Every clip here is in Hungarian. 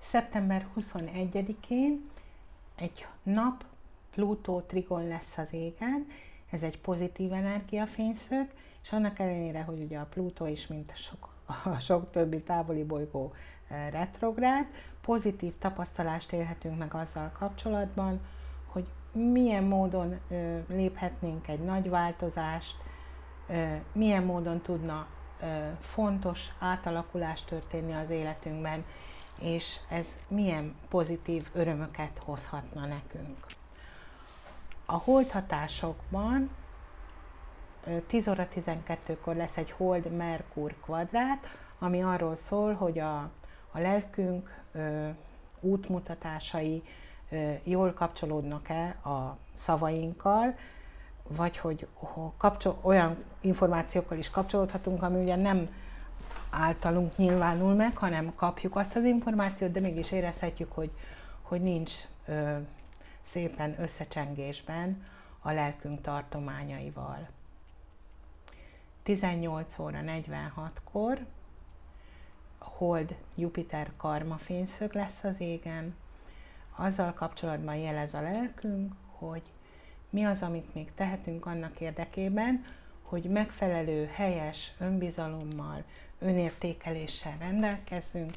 Szeptember 21-én egy nap Plutó trigon lesz az égen, ez egy pozitív energiafényszög, és annak ellenére, hogy ugye a Plutó is, mint a sok többi távoli bolygó retrográd, pozitív tapasztalást élhetünk meg azzal kapcsolatban, hogy milyen módon léphetnénk egy nagy változást, milyen módon tudna fontos átalakulás történni az életünkben, és ez milyen pozitív örömöket hozhatna nekünk. A holdhatásokban 10 óra 12-kor lesz egy Hold-Merkur kvadrát, ami arról szól, hogy a lelkünk útmutatásai jól kapcsolódnak-e a szavainkkal, vagy hogy olyan információkkal is kapcsolódhatunk, ami ugye nem általunk nyilvánul meg, hanem kapjuk azt az információt, de mégis érezhetjük, hogy nincs szépen összecsengésben a lelkünk tartományaival. 18 óra 46-kor Hold-Jupiter karma fényszög lesz az égen. Azzal kapcsolatban jelez a lelkünk, hogy mi az, amit még tehetünk annak érdekében, hogy megfelelő, helyes önbizalommal, önértékeléssel rendelkezzünk,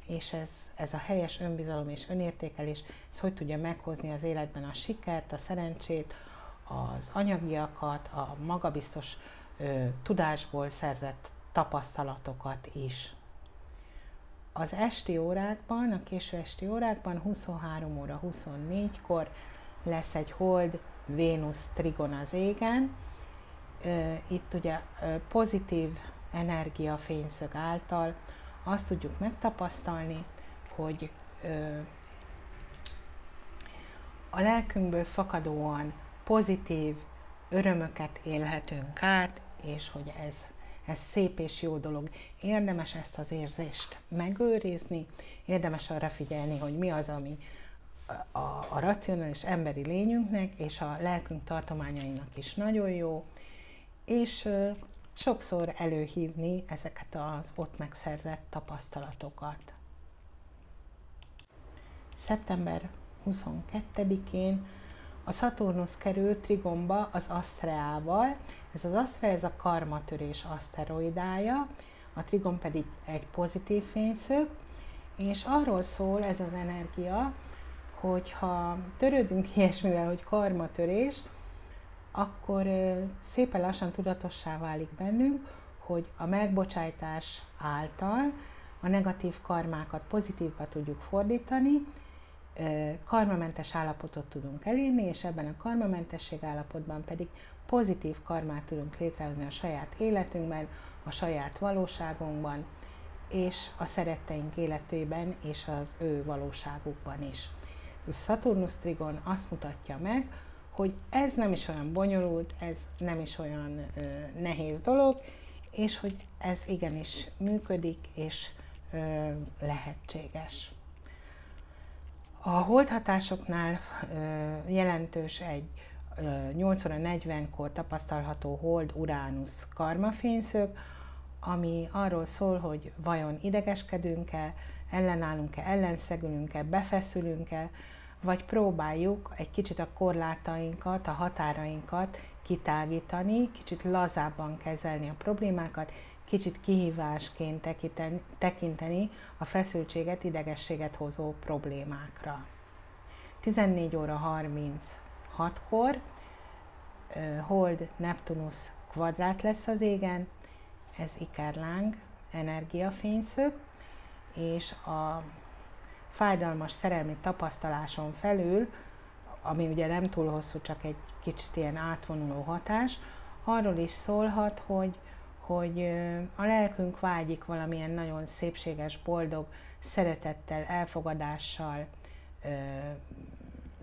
és ez a helyes önbizalom és önértékelés, ez hogy tudja meghozni az életben a sikert, a szerencsét, az anyagiakat, a magabiztos tudásból szerzett tapasztalatokat is. Az esti órákban, a késő esti órákban 23 óra 24-kor lesz egy Hold-Vénusz trigon az égen. Itt ugye pozitív energiafényszög által azt tudjuk megtapasztalni, hogy a lelkünkből fakadóan pozitív örömöket élhetünk át, és hogy ez szép és jó dolog. Érdemes ezt az érzést megőrizni, érdemes arra figyelni, hogy mi az, ami a racionális emberi lényünknek és a lelkünk tartományainak is nagyon jó, és sokszor előhívni ezeket az ott megszerzett tapasztalatokat. Szeptember 22-én a Szaturnusz kerül trigonba az Asztreával. Ez az Asztre, ez a karmatörés aszteroidája, a trigon pedig egy pozitív fényszög, és arról szól ez az energia, hogyha törődünk ilyesmivel, hogy karmatörés, akkor szépen lassan tudatossá válik bennünk, hogy a megbocsájtás által a negatív karmákat pozitívba tudjuk fordítani, karmamentes állapotot tudunk elérni, és ebben a karmamentesség állapotban pedig pozitív karmát tudunk létrehozni a saját életünkben, a saját valóságunkban, és a szeretteink életében és az ő valóságukban is. A Szaturnusz trigon azt mutatja meg, hogy ez nem is olyan bonyolult, ez nem is olyan nehéz dolog, és hogy ez igenis működik és lehetséges. A holdhatásoknál jelentős egy 8 óra 40-kor tapasztalható Hold-Uránusz karmafényszög, ami arról szól, hogy vajon idegeskedünk-e, ellenállunk-e, ellenszegülünk-e, befeszülünk-e, vagy próbáljuk egy kicsit a korlátainkat, a határainkat kitágítani, kicsit lazábban kezelni a problémákat, kicsit kihívásként tekinteni a feszültséget, idegességet hozó problémákra. 14 óra 36-kor Hold-Neptunusz kvadrát lesz az égen, ez ikerláng energiafényszög, és a fájdalmas szerelmi tapasztaláson felül, ami ugye nem túl hosszú, csak egy kicsit ilyen átvonuló hatás, arról is szólhat, hogy a lelkünk vágyik valamilyen nagyon szépséges, boldog, szeretettel, elfogadással,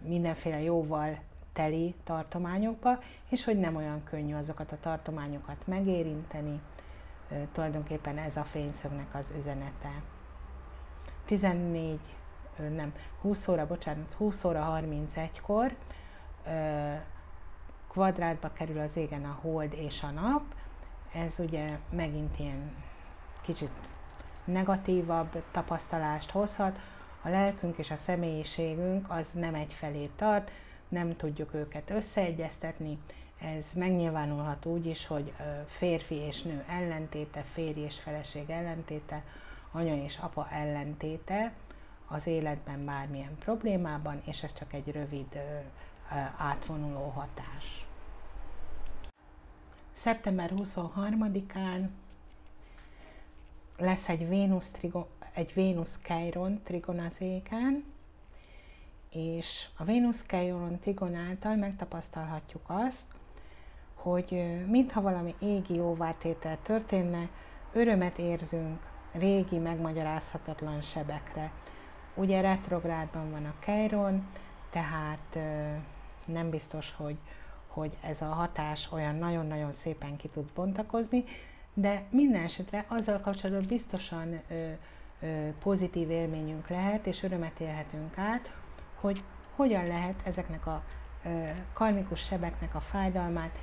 mindenféle jóval teli tartományokba, és hogy nem olyan könnyű azokat a tartományokat megérinteni. Tulajdonképpen ez a fényszögnek az üzenete. 20 óra 31-kor kvadrátba kerül az égen a hold és a nap. Ez ugye megint ilyen kicsit negatívabb tapasztalást hozhat. a lelkünk és a személyiségünk az nem egyfelé tart, nem tudjuk őket összeegyeztetni. Ez megnyilvánulhat úgy is, hogy férfi és nő ellentéte, férj és feleség ellentéte, anya és apa ellentéte az életben bármilyen problémában, és ez csak egy rövid átvonuló hatás. Szeptember 23-án lesz egy Vénusz-Chiron trigon az égen, és a Vénusz-Chiron trigon által megtapasztalhatjuk azt, hogy mintha valami égi jóvátétel történne, örömet érzünk régi, megmagyarázhatatlan sebekre. Ugye retrográdban van a Chiron, tehát nem biztos, hogy ez a hatás olyan nagyon-nagyon szépen ki tud bontakozni, de minden esetre azzal kapcsolatban biztosan pozitív élményünk lehet, és örömet élhetünk át, hogy hogyan lehet ezeknek a karmikus sebeknek a fájdalmát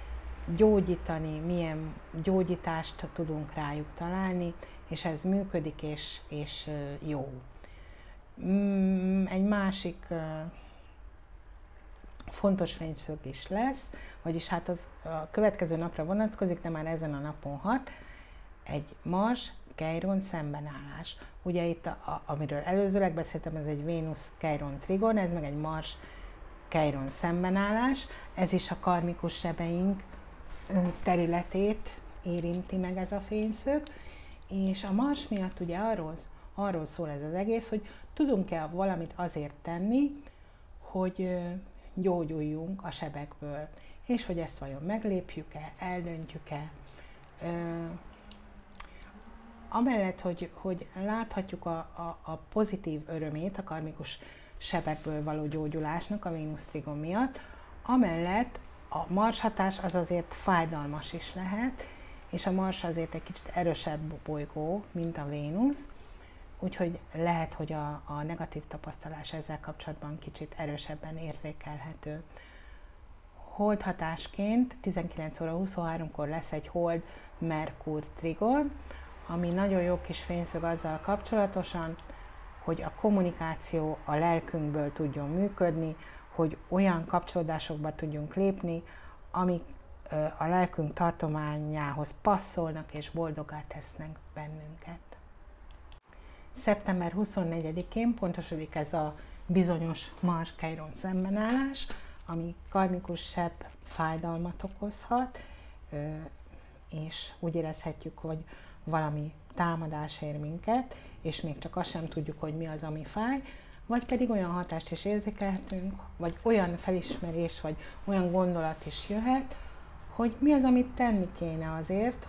gyógyítani, milyen gyógyítást tudunk rájuk találni, és ez működik, és jó. Egy másik fontos fényszög is lesz, vagyis hát az a következő napra vonatkozik, de már ezen a napon hat, egy Mars-Chiron szembenállás. Ugye itt, amiről előzőleg beszéltem, ez egy Vénusz-Chiron trigon, ez meg egy Mars-Chiron szembenállás, ez is a karmikus sebeink területét érinti meg ez a fényszög, és a Mars miatt ugye arról szól ez az egész, hogy tudunk-e valamit azért tenni, hogy gyógyuljunk a sebekből, és hogy ezt vajon meglépjük-e, eldöntjük-e. Amellett, hogy láthatjuk a pozitív örömét a karmikus sebekből való gyógyulásnak a Vénusz trigon miatt, amellett a Mars hatás az azért fájdalmas is lehet, és a Mars azért egy kicsit erősebb bolygó, mint a Vénusz, úgyhogy lehet, hogy a negatív tapasztalás ezzel kapcsolatban kicsit erősebben érzékelhető. Hold hatásként 19 óra 23-kor lesz egy Hold-Merkur trigon, ami nagyon jó kis fényszög azzal kapcsolatosan, hogy a kommunikáció a lelkünkből tudjon működni, hogy olyan kapcsolódásokba tudjunk lépni, amik a lelkünk tartományához passzolnak és boldoggá tesznek bennünket. Szeptember 24-én pontosodik ez a bizonyos Mars-Chiron szembenállás, ami karmikus sebb fájdalmat okozhat, és úgy érezhetjük, hogy valami támadás ér minket, és még csak azt sem tudjuk, hogy mi az, ami fáj, vagy pedig olyan hatást is érzékelhetünk, vagy olyan felismerés, vagy olyan gondolat is jöhet, hogy mi az, amit tenni kéne azért,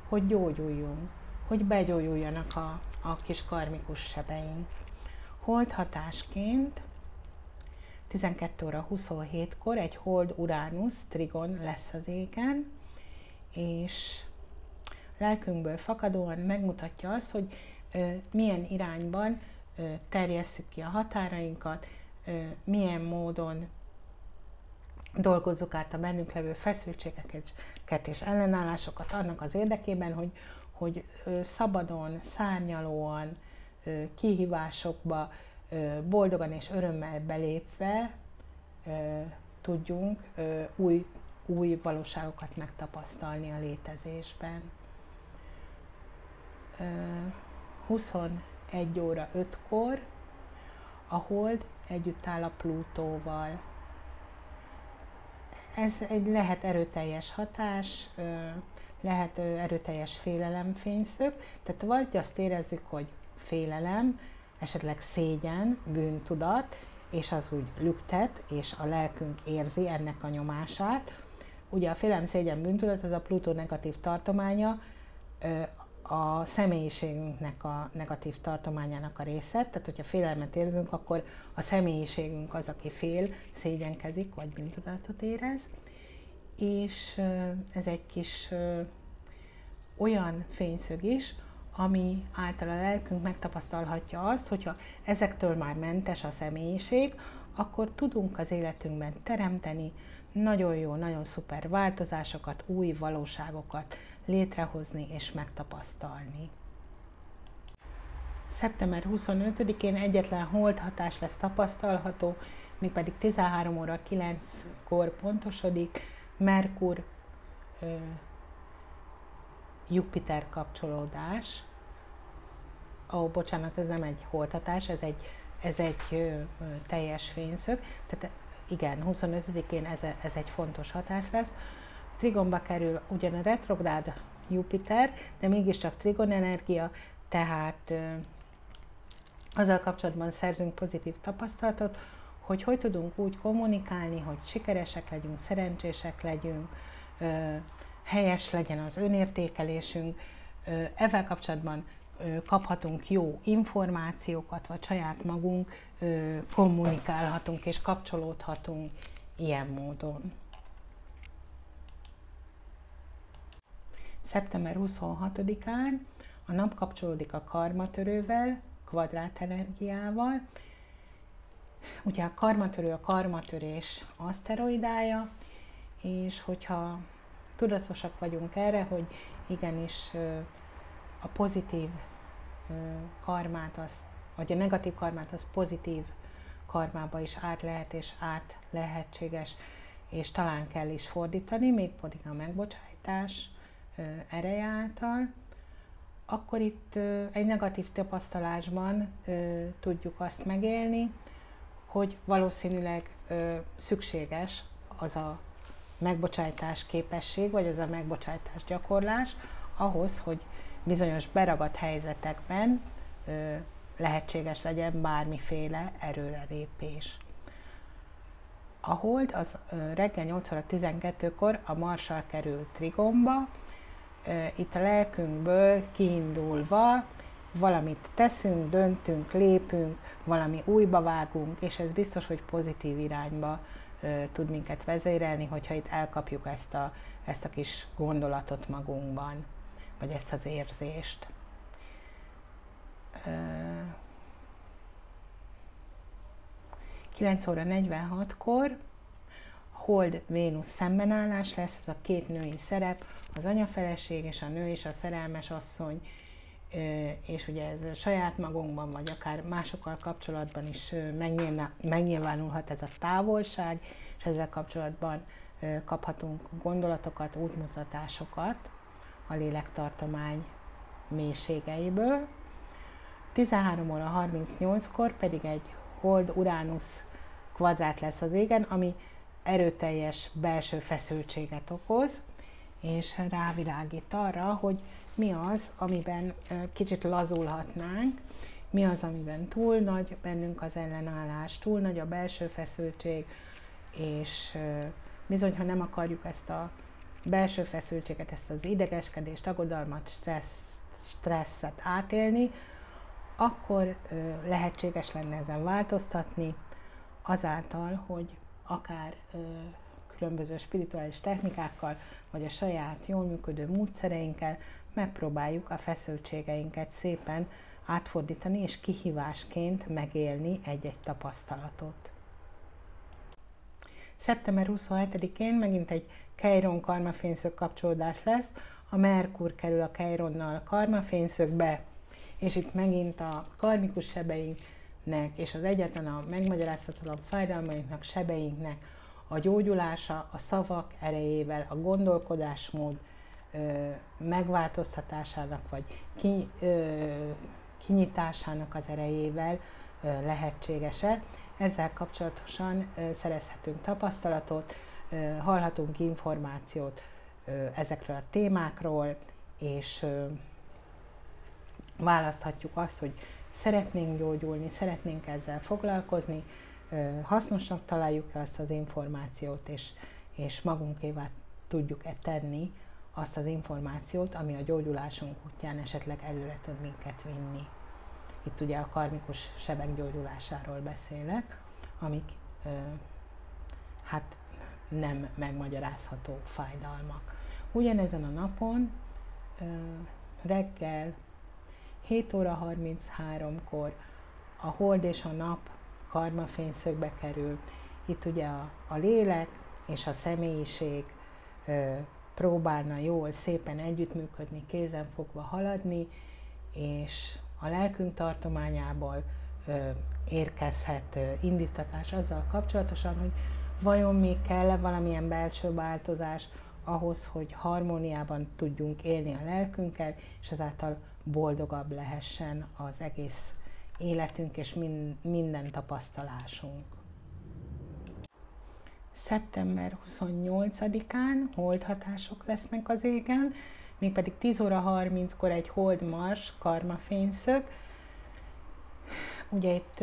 hogy gyógyuljunk, hogy begyógyuljanak a kis karmikus sebeink. Hold hatásként 12 óra 27-kor egy Hold-Uránusz trigon lesz az égen, és lelkünkből fakadóan megmutatja azt, hogy milyen irányban terjesszük ki a határainkat, milyen módon dolgozzuk át a bennünk levő feszültségeket és ellenállásokat annak az érdekében, hogy szabadon, szárnyalóan, kihívásokba, boldogan és örömmel belépve tudjunk új valóságokat megtapasztalni a létezésben. 21 óra 5-kor a Hold együtt áll a Plutóval. Ez lehet erőteljes hatás, lehet erőteljes félelemfényszög, tehát vagy azt érezzük, hogy félelem, esetleg szégyen, bűntudat, és az úgy lüktet, és a lelkünk érzi ennek a nyomását. Ugye a félelem, szégyen, bűntudat, az a Plutó negatív tartománya, a személyiségünknek a negatív tartományának a része, tehát hogyha félelmet érzünk, akkor a személyiségünk az, aki fél, szégyenkezik, vagy bűntudatot érez, és ez egy kis olyan fényszög is, ami által a lelkünk megtapasztalhatja azt, hogyha ezektől már mentes a személyiség, akkor tudunk az életünkben teremteni nagyon jó, nagyon szuper változásokat, új valóságokat létrehozni és megtapasztalni. Szeptember 25-én egyetlen hold hatás lesz tapasztalható, mégpedig 13 óra 9-kor pontosodik Merkur Jupiter kapcsolódás. Bocsánat, ez nem egy holdhatás, ez egy teljes fényszög. Tehát igen, 25-én ez egy fontos hatás lesz. Trigonba kerül ugyan a retrográd Jupiter, de mégiscsak trigon energia, tehát azzal kapcsolatban szerzünk pozitív tapasztalatot, hogy tudunk úgy kommunikálni, hogy sikeresek legyünk, szerencsések legyünk, helyes legyen az önértékelésünk, ezzel kapcsolatban kaphatunk jó információkat, vagy saját magunk kommunikálhatunk és kapcsolódhatunk ilyen módon. Szeptember 26-án a nap kapcsolódik a karmatörővel, kvadrát energiával. Ugye a karmatörő a karmatörés aszteroidája, és hogyha tudatosak vagyunk erre, hogy igenis a pozitív karmát, vagy a negatív karmát az pozitív karmába is át lehet, és át lehetséges, és talán kell is fordítani, mégpedig a megbocsájtás ereje által, akkor itt egy negatív tapasztalásban tudjuk azt megélni, hogy valószínűleg szükséges az a megbocsájtás képesség, vagy az a megbocsájtás gyakorlás ahhoz, hogy bizonyos beragadt helyzetekben lehetséges legyen bármiféle erőrelépés. A hold az reggel 8 óra 12-kor a Marssal kerül trigonba, itt a lelkünkből kiindulva valamit teszünk, döntünk, lépünk, valami újba vágunk, és ez biztos, hogy pozitív irányba tud minket vezérelni, hogyha itt elkapjuk ezt a kis gondolatot magunkban, vagy ezt az érzést. Kilenc óra 46-kor Hold-Vénusz szembenállás lesz, ez a két női szerep, az anyafeleség és a nő és a szerelmes asszony, és ugye ez saját magunkban, vagy akár másokkal kapcsolatban is megnyilvánulhat ez a távolság, és ezzel kapcsolatban kaphatunk gondolatokat, útmutatásokat a lélektartomány mélységeiből. 13 óra 38-kor pedig egy Hold-Uránusz kvadrát lesz az égen, ami erőteljes belső feszültséget okoz, és rávilágít arra, hogy mi az, amiben kicsit lazulhatnánk, mi az, amiben túl nagy bennünk az ellenállás, túl nagy a belső feszültség, és bizony, ha nem akarjuk ezt a belső feszültséget, ezt az idegeskedést, aggodalmat, stresszet átélni, akkor lehetséges lenne ezen változtatni, azáltal, hogy akár különböző spirituális technikákkal, vagy a saját jól működő módszereinkkel megpróbáljuk a feszültségeinket szépen átfordítani, és kihívásként megélni egy-egy tapasztalatot. Szeptember 27-én megint egy Keiron karmafényszög kapcsolódás lesz, a Merkur kerül a Keironnal karmafényszögbe, és itt megint a karmikus sebeinknek és az egyáltalán a megmagyarázhatatlan fájdalmainknak, sebeinknek a gyógyulása a szavak erejével, a gondolkodásmód megváltoztatásának vagy kinyitásának az erejével lehetséges-e. Ezzel kapcsolatosan szerezhetünk tapasztalatot, hallhatunk információt ezekről a témákról, és választhatjuk azt, hogy szeretnénk gyógyulni, szeretnénk ezzel foglalkozni, hasznosnak találjuk-e azt az információt, és magunkévá tudjuk-e tenni azt az információt, ami a gyógyulásunk útján esetleg előre tud minket vinni. Itt ugye a karmikus sebek gyógyulásáról beszélek, amik hát nem megmagyarázható fájdalmak. Ugyanezen a napon reggel 7 óra 33-kor a hold és a nap karmafényszögbe kerül. Itt ugye a lélek és a személyiség próbálna jól, szépen együttműködni, kézenfogva haladni, és a lelkünk tartományából érkezhet indítatás azzal kapcsolatosan, hogy vajon még kell-e valamilyen belső változás ahhoz, hogy harmóniában tudjunk élni a lelkünkkel, és ezáltal boldogabb lehessen az egész életünk és minden tapasztalásunk. Szeptember 28-án holdhatások lesznek az égen, mégpedig 10 óra 30-kor egy holdmars karmafényszög. Ugye itt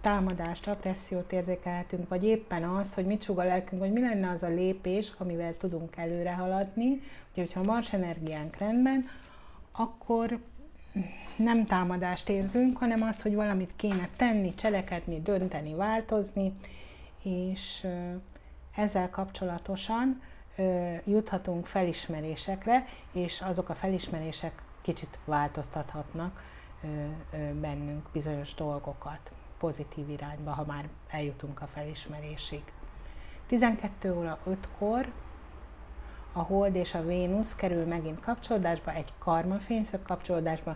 támadást, agressziót érzékelhetünk, vagy éppen az, hogy mit sug a lelkünk, hogy mi lenne az a lépés, amivel tudunk előre haladni. Ugye, hogyha a mars energiánk rendben, akkor nem támadást érzünk, hanem azt, hogy valamit kéne tenni, cselekedni, dönteni, változni, és ezzel kapcsolatosan juthatunk felismerésekre, és azok a felismerések kicsit változtathatnak bennünk bizonyos dolgokat pozitív irányba, ha már eljutunk a felismerésig. 12 óra 5-kor a Hold és a Vénusz kerül megint kapcsolódásba, egy karmafényszög kapcsolódásba,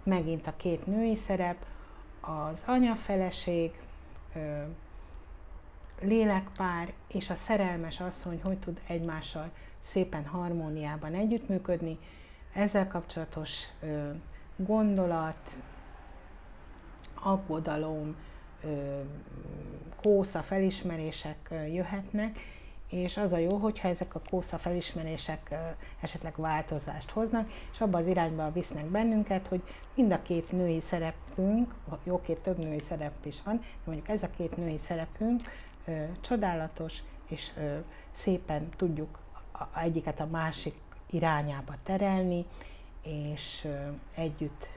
megint a két női szerep, az anyafeleség, lélekpár és a szerelmes asszony hogy tud egymással szépen harmóniában együttműködni. Ezzel kapcsolatos gondolat, aggodalom, kósza felismerések jöhetnek, és az a jó, hogyha ezek a kósza felismerések esetleg változást hoznak, és abba az irányba visznek bennünket, hogy mind a két női szerepünk, jó, több női szerep is van, de mondjuk ez a két női szerepünk csodálatos, és szépen tudjuk egyiket a másik irányába terelni, és együtt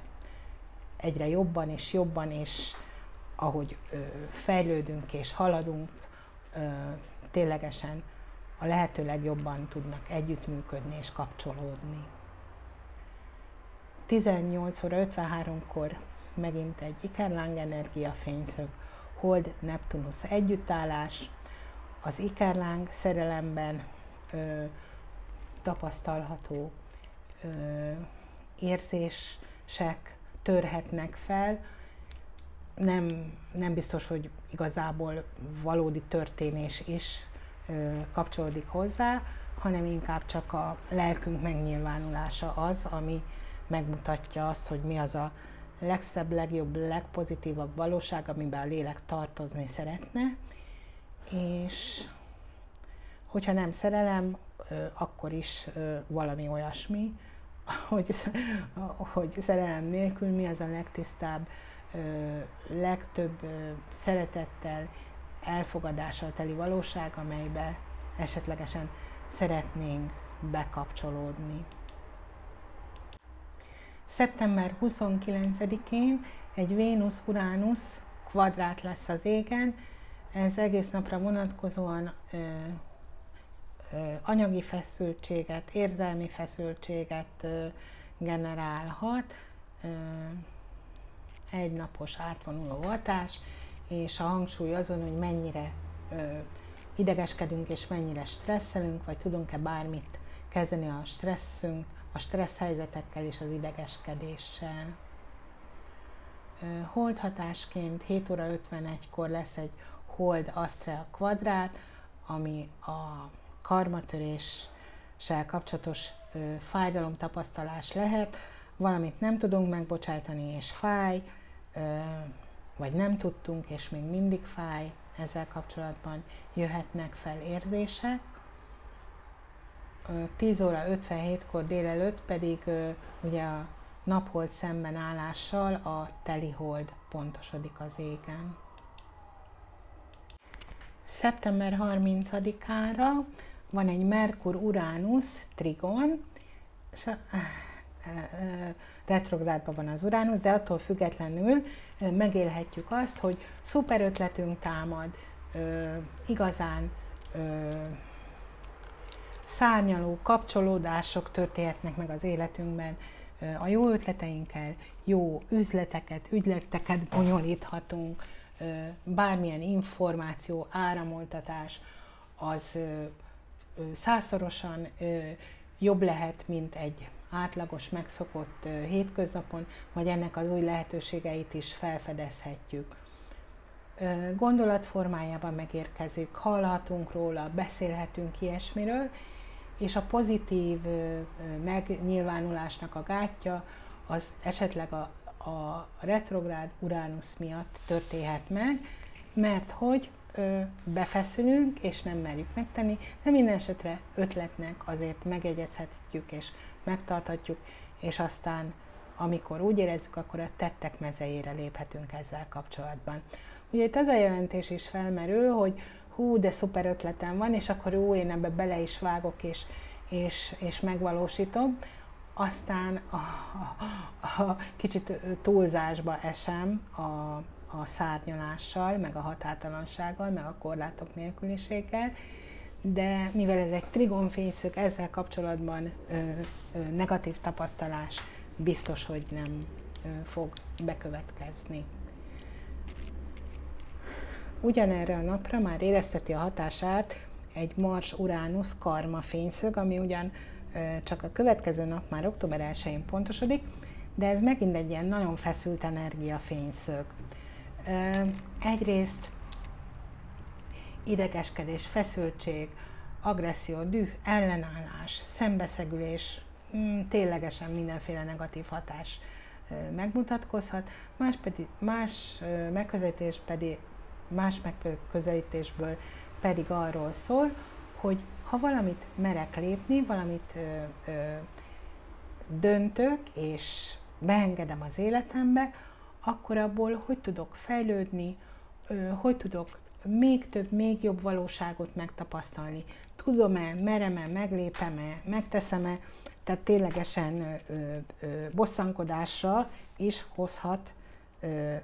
egyre jobban, és ahogy fejlődünk és haladunk, ténylegesen a lehető legjobban tudnak együttműködni és kapcsolódni. 18 óra 53-kor megint egy Ikerláng energia fényszög, Hold Neptunusz együttállás. Az Ikerláng szerelemben tapasztalható érzések törhetnek fel, nem biztos, hogy igazából valódi történés is kapcsolódik hozzá, hanem inkább csak a lelkünk megnyilvánulása az, ami megmutatja azt, hogy mi az a legszebb, legjobb, legpozitívabb valóság, amiben a lélek tartozni szeretne, és hogyha nem szerelem, akkor is valami olyasmi, hogy szerelem nélkül mi az a legtisztább, legtöbb szeretettel, elfogadással teli valóság, amelybe esetlegesen szeretnénk bekapcsolódni. Szeptember 29-én egy Vénusz-Uránusz kvadrát lesz az égen, ez egész napra vonatkozóan anyagi feszültséget, érzelmi feszültséget generálhat, egynapos átvonuló hatás, és a hangsúly azon, hogy mennyire idegeskedünk és mennyire stresszelünk, vagy tudunk-e bármit kezdeni a stressz helyzetekkel és az idegeskedéssel. Hold hatásként 7 óra 51-kor lesz egy Hold Astrea kvadrát, ami a karmatöréssel kapcsolatos fájdalomtapasztalás lehet, valamit nem tudunk megbocsájtani és fáj, vagy nem tudtunk és még mindig fáj, ezzel kapcsolatban jöhetnek fel érzések. 10 óra 57-kor délelőtt pedig ugye a naphold szemben állással a teli hold pontosodik az égen. Szeptember 30-ára van egy Merkur-Uránusz trigon, és retrográdban van az Uránusz, de attól függetlenül megélhetjük azt, hogy szuper ötletünk támad, igazán szárnyaló kapcsolódások történhetnek meg az életünkben, a jó ötleteinkkel jó ügyleteket bonyolíthatunk, bármilyen információ, áramoltatás az 100-szorosan jobb lehet, mint egy átlagos, megszokott hétköznapon, vagy ennek az új lehetőségeit is felfedezhetjük. Gondolatformájában megérkezik, hallhatunk róla, beszélhetünk ilyesmiről, és a pozitív megnyilvánulásnak a gátja az esetleg a retrográd Uránusz miatt történhet meg, mert hogy befeszülünk, és nem merjük megtenni, de minden esetre ötletnek azért megjegyezhetjük, és megtarthatjuk, és aztán, amikor úgy érezzük, akkor a tettek mezejére léphetünk ezzel kapcsolatban. Ugye itt az a jelentés is felmerül, hogy hú, de szuper ötletem van, és akkor én ebbe bele is vágok, és megvalósítom. Aztán a kicsit túlzásba esem a szárnyalással, meg a határtalansággal, meg a korlátok nélküliséggel, de mivel ez egy trigonfényszög, ezzel kapcsolatban negatív tapasztalás biztos, hogy nem fog bekövetkezni. Ugyanerre a napra már érezteti a hatását egy Mars-Uránusz karma fényszög, ami ugyan csak a következő nap már október 1-én pontosodik, de ez megint egy ilyen nagyon feszült energia fényszög. Egyrészt idegeskedés, feszültség, agresszió, düh, ellenállás, szembeszegülés, ténylegesen mindenféle negatív hatás megmutatkozhat, más megközelítésből pedig arról szól, hogy ha valamit merek lépni, valamit döntök és beengedem az életembe, akkor abból hogy tudok fejlődni, hogy tudok még több, még jobb valóságot megtapasztalni. Tudom-e, merem-e, meglépem-e, megteszem-e, tehát ténylegesen bosszankodásra is hozhat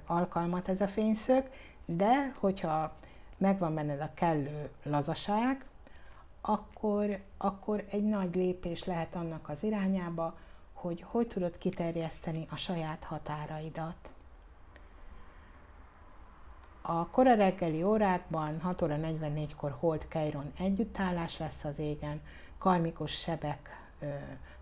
alkalmat ez a fényszög, de hogyha megvan benned a kellő lazaság, akkor egy nagy lépés lehet annak az irányába, hogy tudod kiterjeszteni a saját határaidat. A kora reggeli órákban 6 óra 44-kor Hold-Keiron együttállás lesz az égen, karmikus sebek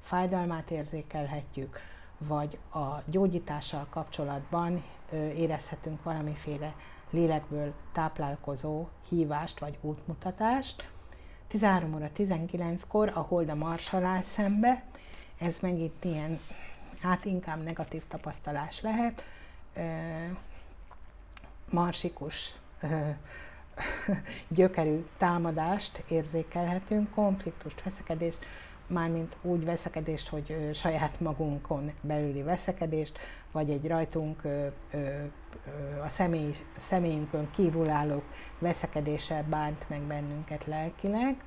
fájdalmát érzékelhetjük, vagy a gyógyítással kapcsolatban érezhetünk valamiféle lélekből táplálkozó hívást vagy útmutatást. 13 óra 19-kor a Hold a Marssal áll szembe, ez megint ilyen, hát inkább negatív tapasztalás lehet, marsikus gyökerű támadást érzékelhetünk, konfliktust, veszekedést, mármint úgy veszekedést, hogy saját magunkon belüli veszekedést, vagy egy rajtunk a személyünkön kívülálló veszekedése bánt meg bennünket lelkileg.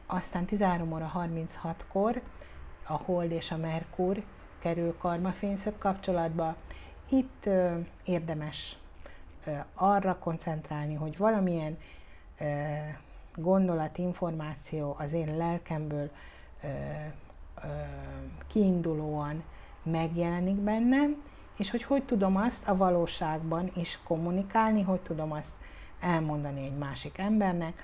Aztán 13 óra 36-kor a Hold és a Merkur kerül karmafényszög kapcsolatba. Itt érdemes arra koncentrálni, hogy valamilyen gondolat, információ az én lelkemből kiindulóan megjelenik bennem, és hogy tudom azt a valóságban is kommunikálni, hogy tudom azt elmondani egy másik embernek,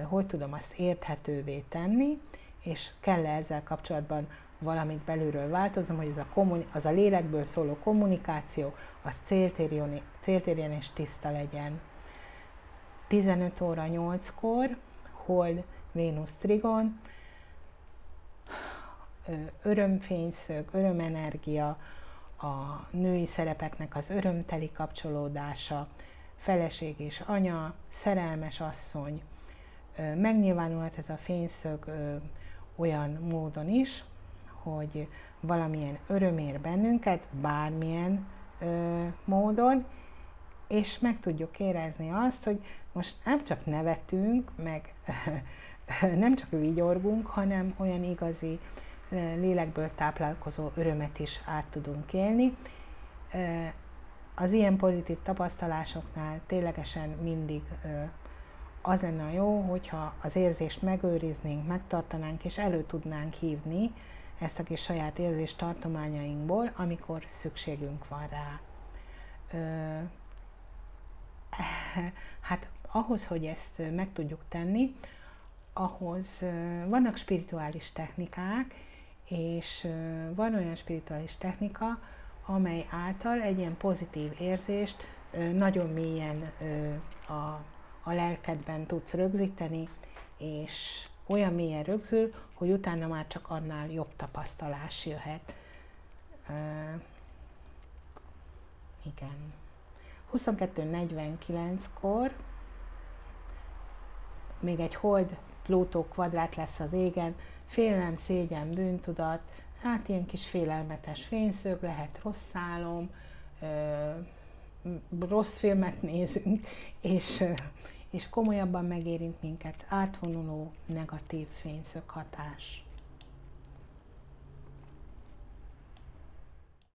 hogy tudom azt érthetővé tenni, és kell-e ezzel kapcsolatban valamit belülről változnom, hogy az a lélekből szóló kommunikáció, az céltérjen és tiszta legyen. 15 óra 8-kor Hold Vénusz trigon, örömfényszög, örömenergia, a női szerepeknek az örömteli kapcsolódása, feleség és anya, szerelmes asszony. Megnyilvánulhat ez a fényszög olyan módon is, hogy valamilyen öröm ér bennünket, bármilyen módon, és meg tudjuk érezni azt, hogy most nem csak nevetünk, meg nem csak vigyorgunk, hanem olyan igazi lélekből táplálkozó örömet is át tudunk élni. Az ilyen pozitív tapasztalásoknál ténylegesen mindig az lenne a jó, hogyha az érzést megőriznénk, megtartanánk, és elő tudnánk hívni ezt a kis saját érzés tartományainkból, amikor szükségünk van rá. Hát ahhoz, hogy ezt meg tudjuk tenni, ahhoz vannak spirituális technikák, és van olyan spirituális technika, amely által egy ilyen pozitív érzést nagyon mélyen a lelkedben tudsz rögzíteni, és olyan mélyen rögzül, hogy utána már csak annál jobb tapasztalás jöhet. Igen. 22:49-kor még egy hold Plutó kvadrát lesz az égen, félelem, szégyen, bűntudat, hát ilyen kis félelmetes fényszög, lehet rossz álom, rossz filmet nézünk, és komolyabban megérint minket, átvonuló negatív fényszög hatás.